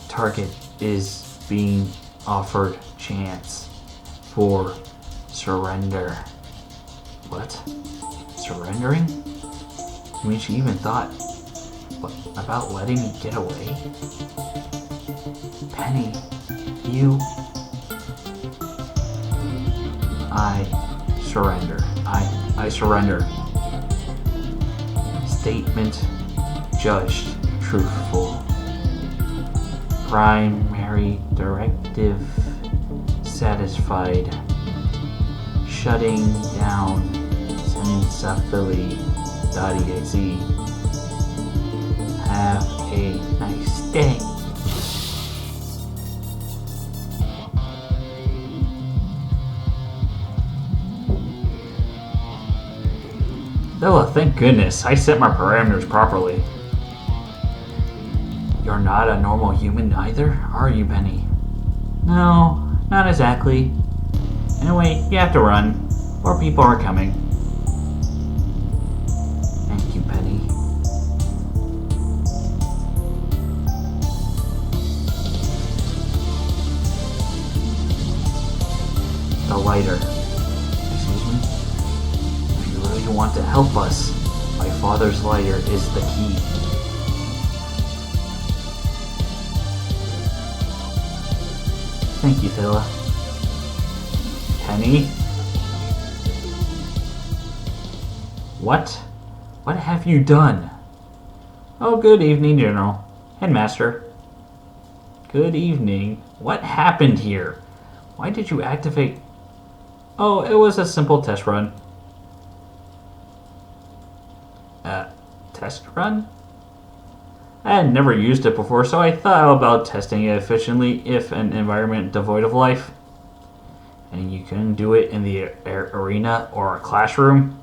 Target is being offered chance for surrender. What? Surrendering? You mean she even thought about letting me get away? Penny, you... I surrender. I surrender. Statement judged truthful. Primary directive satisfied. Shutting down Sensafili.exe. Have a nice day. Villa, thank goodness. I set my parameters properly. You're not a normal human either, are you, Penny? No, not exactly. Anyway, you have to run. More people are coming. Thank you, Penny. The lighter. Excuse me? If you really want to help us, my father's lighter is the key. Thank you, Villa. Penny? What? What have you done? Oh, good evening, General. Headmaster. Good evening. What happened here? Why did you activate... Oh, it was a simple test run. Test run? I had never used it before, so I thought about testing it efficiently if an environment devoid of life. And you couldn't do it in the arena or a classroom?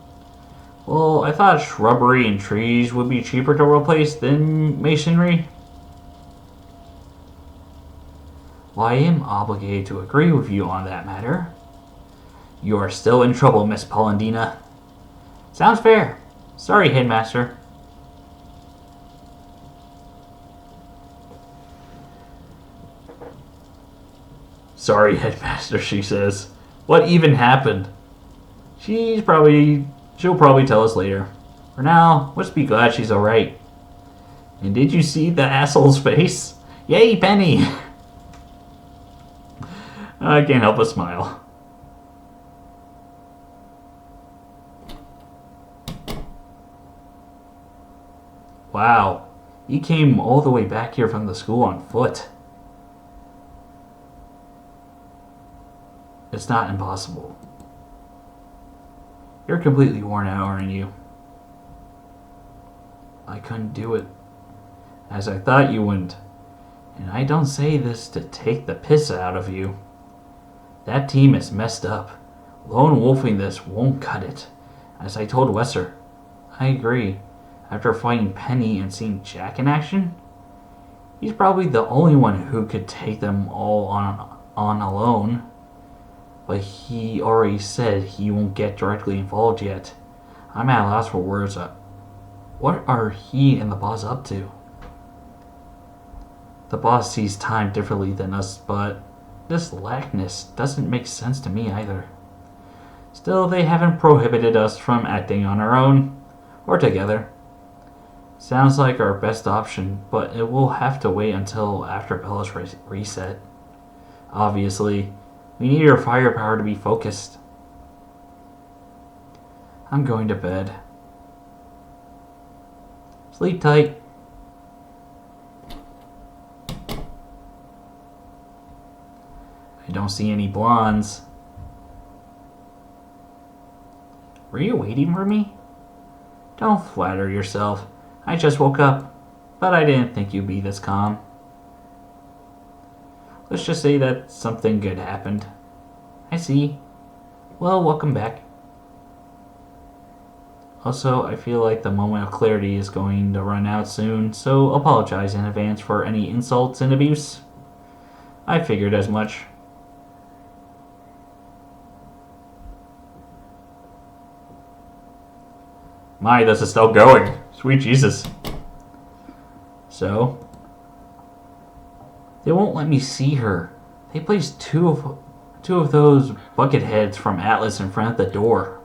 Well, I thought shrubbery and trees would be cheaper to replace than masonry. Well, I am obligated to agree with you on that matter. You are still in trouble, Miss Polendina. Sounds fair. Sorry, Headmaster. Sorry, Headmaster, she says. What even happened? She'll probably tell us later. For now, let's be glad she's alright. And did you see the asshole's face? Yay, Penny! I can't help but smile. Wow, he came all the way back here from the school on foot. It's not impossible. You're completely worn out, aren't you? I couldn't do it, as I thought you wouldn't. And I don't say this to take the piss out of you. That team is messed up. Lone wolfing this won't cut it. As I told Wesser, I agree. After fighting Penny and seeing Jack in action, he's probably the only one who could take them all on alone. But he already said he won't get directly involved yet. I'm at a loss for words. What are he and the boss up to? The boss sees time differently than us, but this lackness doesn't make sense to me either. Still, they haven't prohibited us from acting on our own, or together. Sounds like our best option, but it will have to wait until after Bella's reset. Obviously, we need our firepower to be focused. I'm going to bed. Sleep tight. I don't see any blondes. Were you waiting for me? Don't flatter yourself. I just woke up, but I didn't think you'd be this calm. Let's just say that something good happened. I see. Well, welcome back. Also, I feel like the moment of clarity is going to run out soon, so apologize in advance for any insults and abuse. I figured as much. My, this is still going. Sweet Jesus. So, they won't let me see her. They placed two of those bucket heads from Atlas in front of the door.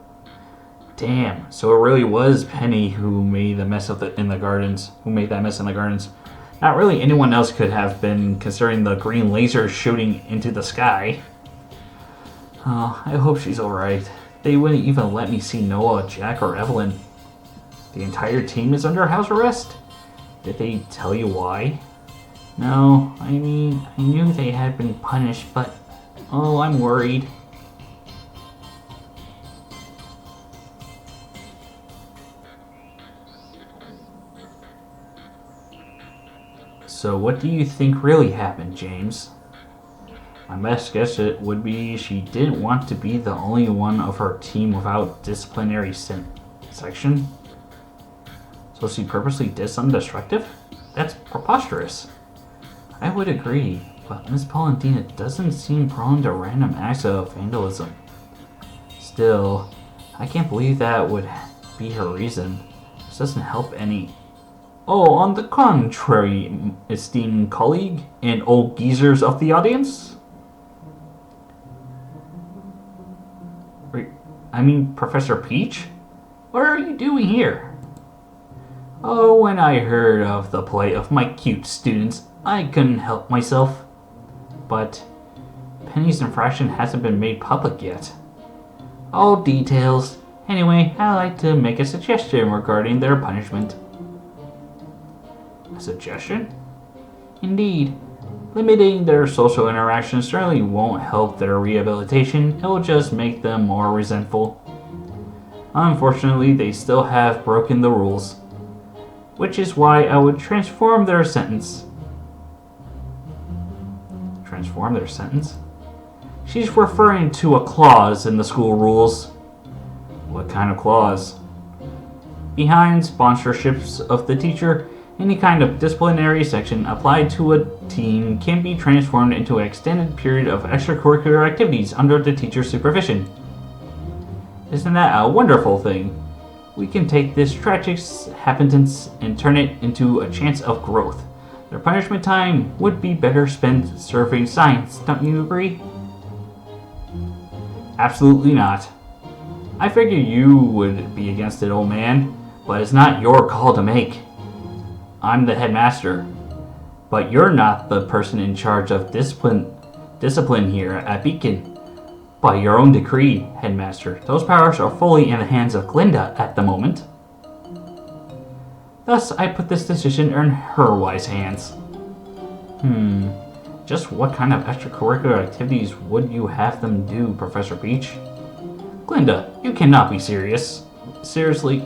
Damn. So it really was Penny who made the mess in the gardens. Who made that mess in the gardens? Not really anyone else could have been, considering the green laser shooting into the sky. Oh, I hope she's alright. They wouldn't even let me see Noah, Jack, or Evelyn. The entire team is under house arrest? Did they tell you why? No, I mean, I knew they had been punished, but... Oh, I'm worried. So what do you think really happened, James? My best guess it would be she didn't want to be the only one of her team without disciplinary section. So she purposely did something destructive? That's preposterous. I would agree, but Miss Paulina doesn't seem prone to random acts of vandalism. Still, I can't believe that would be her reason. This doesn't help any. Oh, on the contrary, esteemed colleague and old geezers of the audience. I mean, Professor Peach? What are you doing here? Oh, when I heard of the plight of my cute students, I couldn't help myself. But Penny's infraction hasn't been made public yet. All details. Anyway, I'd like to make a suggestion regarding their punishment. A suggestion? Indeed. Limiting their social interactions certainly won't help their rehabilitation. It will just make them more resentful. Unfortunately, they still have broken the rules, which is why I would transform their sentence. Transform their sentence? She's referring to a clause in the school rules. What kind of clause? Behind sponsorships of the teacher, any kind of disciplinary section applied to a team can be transformed into an extended period of extracurricular activities under the teacher's supervision. Isn't that a wonderful thing? We can take this tragic happenstance and turn it into a chance of growth. Their punishment time would be better spent serving science, don't you agree? Absolutely not. I figure you would be against it, old man, but it's not your call to make. I'm the headmaster, but you're not the person in charge of discipline here at Beacon. By your own decree, headmaster, those powers are fully in the hands of Glinda at the moment. Thus, I put this decision in her wise hands. Just what kind of extracurricular activities would you have them do, Professor Peach? Glinda, you cannot be serious. Seriously.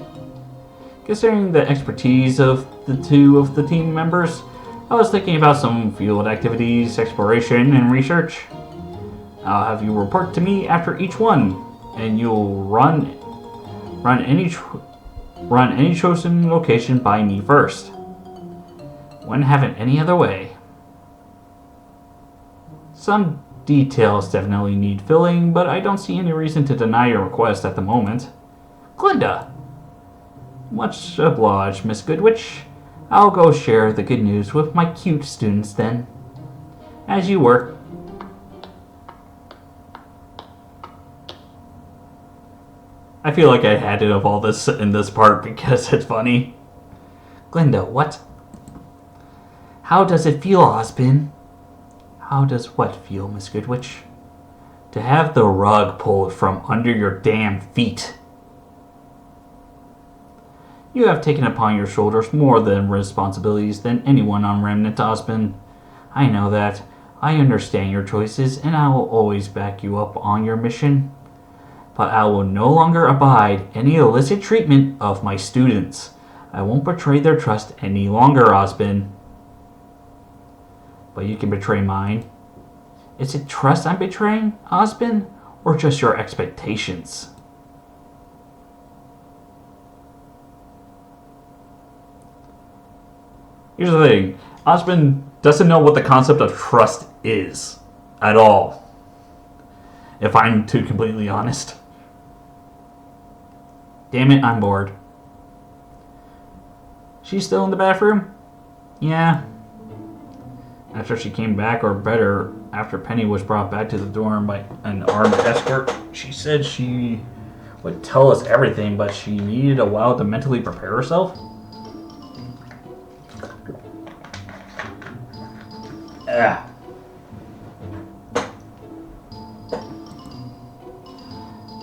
Considering the expertise of the two of the team members, I was thinking about some field activities, exploration, and research. I'll have you report to me after each one, and you'll run any chosen location by me first. Wouldn't have it any other way. Some details definitely need filling, but I don't see any reason to deny your request at the moment. Glinda! Much obliged, Miss Goodwitch. I'll go share the good news with my cute students then. As you were. I feel like I had it of all this in this part because it's funny. Glinda, what? How does it feel, Ozpin? How does what feel, Miss Goodwitch? To have the rug pulled from under your damn feet. You have taken upon your shoulders more than responsibilities than anyone on Remnant Osmond. I know that. I understand your choices, and I will always back you up on your mission. But I will no longer abide any illicit treatment of my students. I won't betray their trust any longer, Osmond. But you can betray mine. Is it trust I'm betraying, Osmond, or just your expectations? Here's the thing. Osmond doesn't know what the concept of trust is at all. If I'm too completely honest. Damn it, I'm bored. She's still in the bathroom? Yeah. After she came back, or better, after Penny was brought back to the dorm by an armed escort, she said she would tell us everything, but she needed a while to mentally prepare herself.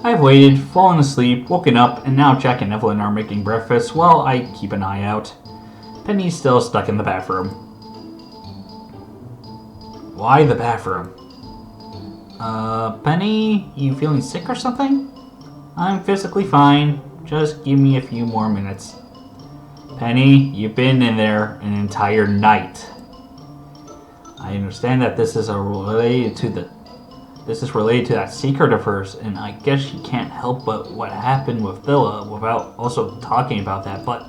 I've waited, fallen asleep, woken up, and now Jack and Evelyn are making breakfast while I keep an eye out. Penny's still stuck in the bathroom. Why the bathroom? Penny, you feeling sick or something? I'm physically fine. Just give me a few more minutes. Penny, you've been in there an entire night. I understand that this is related to that secret of hers, and I guess she can't help but what happened with Villa without also talking about that, but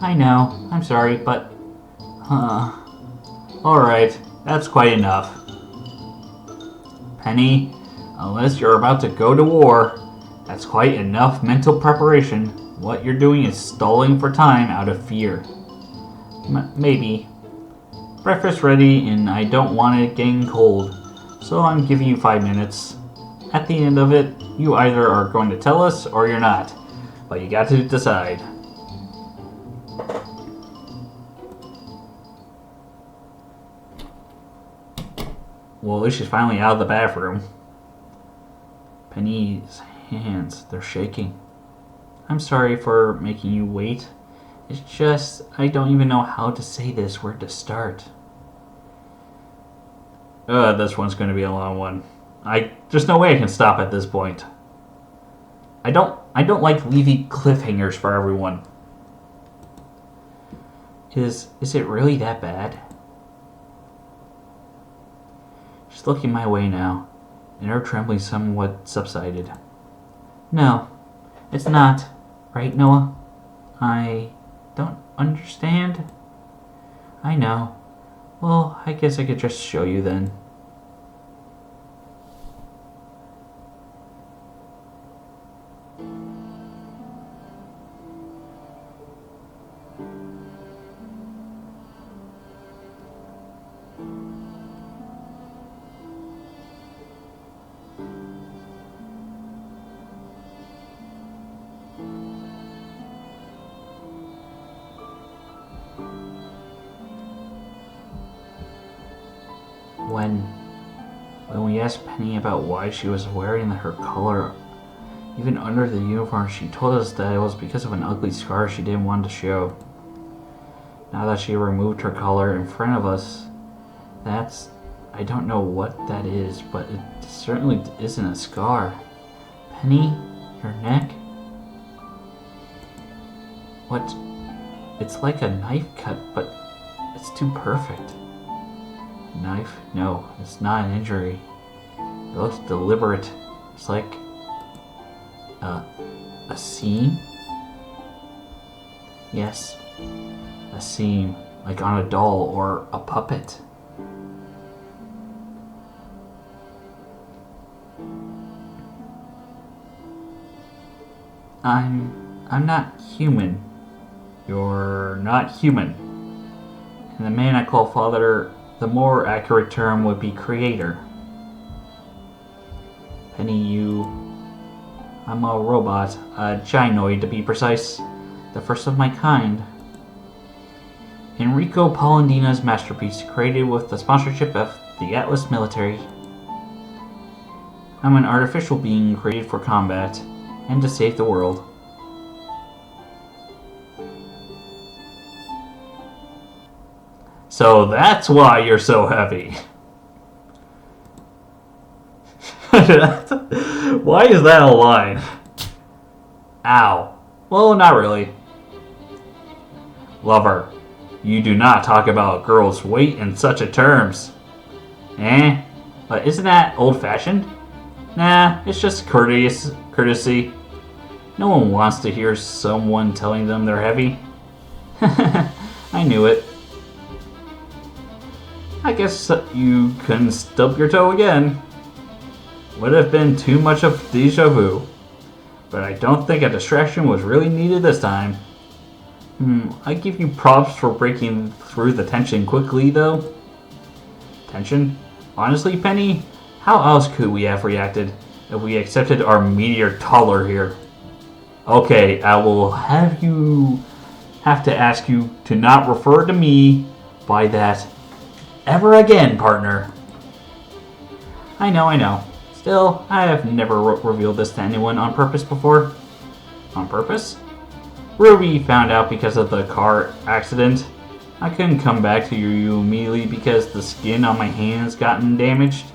I know, I'm sorry, but alright, that's quite enough. Penny, unless you're about to go to war, that's quite enough mental preparation. What you're doing is stalling for time out of fear. Maybe. Breakfast ready, and I don't want it getting cold, so I'm giving you 5 minutes. At the end of it, you either are going to tell us or you're not, but you got to decide. Well, at least she's finally out of the bathroom. Penny's hands, they're shaking. I'm sorry for making you wait. It's just, I don't even know how to say this, where to start. This one's going to be a long one. There's no way I can stop at this point. I don't like leaving cliffhangers for everyone. Is it really that bad? She's looking my way now, and her trembling somewhat subsided. No, it's not. Right, Noah? I don't understand. I know. Well, I guess I could just show you then. When we asked Penny about why she was wearing her collar, even under the uniform, she told us that it was because of an ugly scar she didn't want to show. Now that she removed her collar in front of us, I don't know what that is, but it certainly isn't a scar. Penny, your neck? What? It's like a knife cut, but it's too perfect. Knife? No, it's not an injury. It looks deliberate. It's like a seam? Yes, a seam, like on a doll or a puppet. I'm not human. You're not human. And the man I call father, the more accurate term would be creator. Penny, I'm a robot, a gynoid to be precise, the first of my kind. Enrico Polendina's masterpiece, created with the sponsorship of the Atlas military. I'm an artificial being created for combat and to save the world. So that's why you're so heavy. Why is that a line? Ow. Well, not really. Lover, you do not talk about a girl's weight in such a terms. Eh? But isn't that old-fashioned? Nah, it's just courtesy. No one wants to hear someone telling them they're heavy. I knew it. I guess you couldn't stub your toe again. Would have been too much of deja vu. But I don't think a distraction was really needed this time. I give you props for breaking through the tension quickly, though. Tension? Honestly, Penny, how else could we have reacted if we accepted our meteor toddler here? Okay, I will have to ask you to not refer to me by that ever again, partner. I know. Still, I have never revealed this to anyone on purpose before. On purpose? Ruby found out because of the car accident. I couldn't come back to you immediately because the skin on my hands gotten damaged,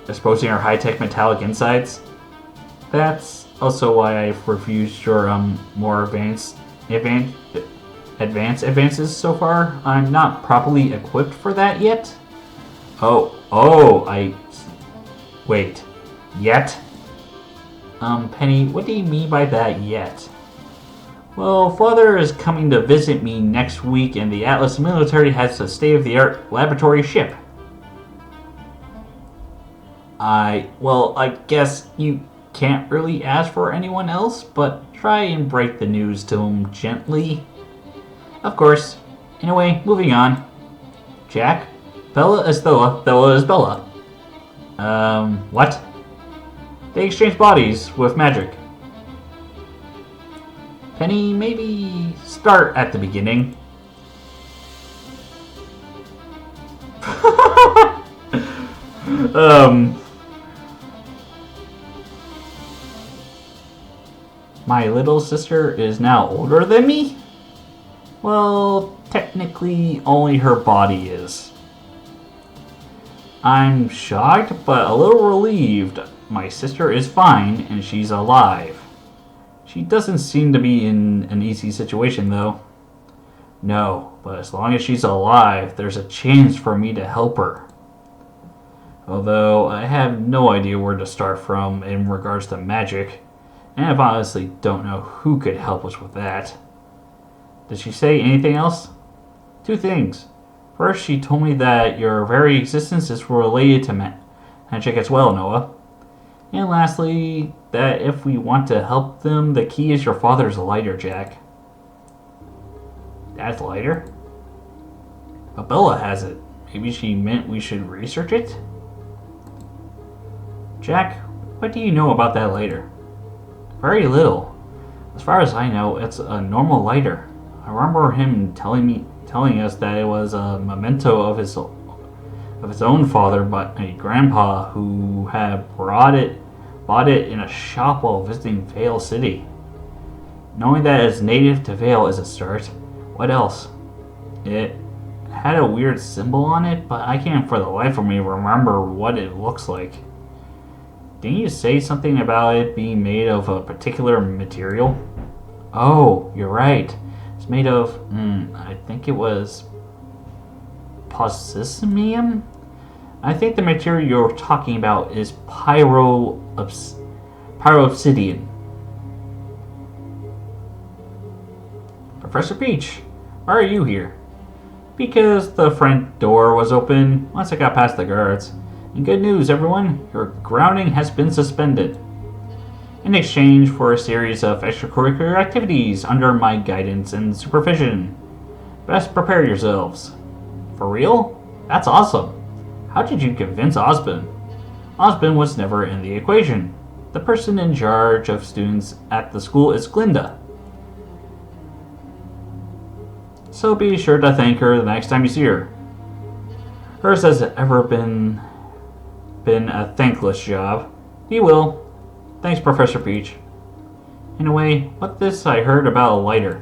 exposing our high-tech metallic insides. That's also why I've refused your more advances so far. I'm not properly equipped for that yet. Wait, yet? Penny, what do you mean by that, yet? Well, Father is coming to visit me next week, and the Atlas military has a state-of-the-art laboratory ship. I guess you can't really ask for anyone else, but try and break the news to him gently. Of course. Anyway, moving on. Jack? Bella is Bella. Bella is Bella. What? They exchange bodies with magic. Penny, maybe start at the beginning. My little sister is now older than me? Well, technically, only her body is. I'm shocked, but a little relieved. My sister is fine, and she's alive. She doesn't seem to be in an easy situation, though. No, but as long as she's alive, there's a chance for me to help her. Although, I have no idea where to start from in regards to magic, and I honestly don't know who could help us with that. Did she say anything else? 2 things. First, she told me that your very existence is related to magic as well, Noah. And lastly, that if we want to help them, the key is your father's lighter, Jack. Dad's lighter? But Bella has it. Maybe she meant we should research it? Jack, what do you know about that lighter? Very little. As far as I know, it's a normal lighter. I remember him telling us that it was a memento of his own father, but a grandpa who had bought it in a shop while visiting Vale City. Knowing that it's native to Vale is a start. What else? It had a weird symbol on it, but I can't for the life of me remember what it looks like. Didn't you say something about it being made of a particular material? Oh, you're right. It's made of, I think it was posismium? I think the material you're talking about is pyroobsidian. Professor Peach, why are you here? Because the front door was open once I got past the guards. And good news, everyone, your grounding has been suspended. In exchange for a series of extracurricular activities under my guidance and supervision. Best prepare yourselves. For real? That's awesome. How did you convince Osborne? Osborne was never in the equation. The person in charge of students at the school is Glinda. So be sure to thank her the next time you see her. Hers has ever been a thankless job. You will. Thanks, Professor Peach. Anyway, what's this I heard about a lighter?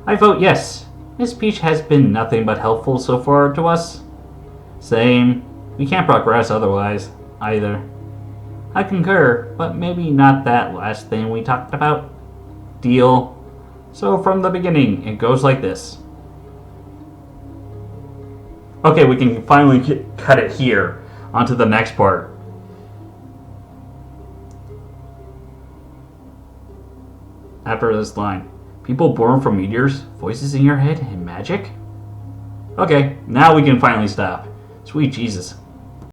I vote yes. Miss Peach has been nothing but helpful so far to us. Same. We can't progress otherwise, either. I concur, but maybe not that last thing we talked about. Deal. So from the beginning, it goes like this. Okay, we can finally cut it here. On to the next part. After this line. People born from meteors, voices in your head, and magic? Okay, now we can finally stop. Sweet Jesus.